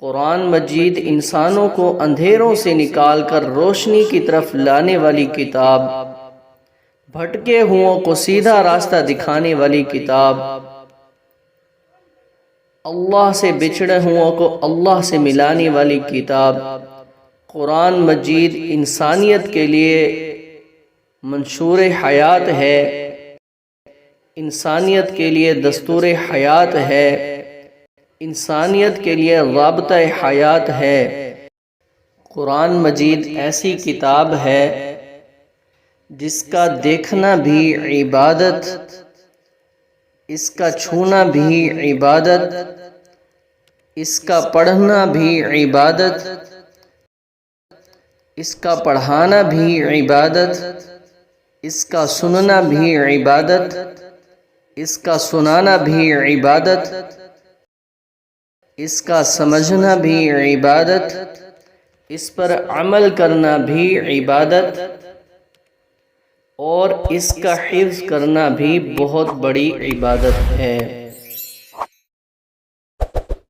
قرآن مجید انسانوں کو اندھیروں سے نکال کر روشنی کی طرف لانے والی کتاب، بھٹکے ہوں کو سیدھا راستہ دکھانے والی کتاب، اللہ سے بچھڑے ہوں کو اللہ سے ملانے والی کتاب۔ قرآن مجید انسانیت کے لیے منشور حیات ہے، انسانیت کے لیے دستور حیات ہے، انسانیت کے لیے رابطہ حیات ہے۔ قرآن مجید ایسی کتاب ہے جس کا دیکھنا بھی عبادت، اس کا چھونا بھی عبادت، اس کا پڑھنا بھی عبادت، اس کا پڑھانا بھی عبادت، اس کا سننا بھی عبادت، اس کا سنانا بھی عبادت، اس کا سمجھنا بھی عبادت، اس پر عمل کرنا بھی عبادت، اور اس کا حفظ کرنا بھی بہت بڑی عبادت ہے۔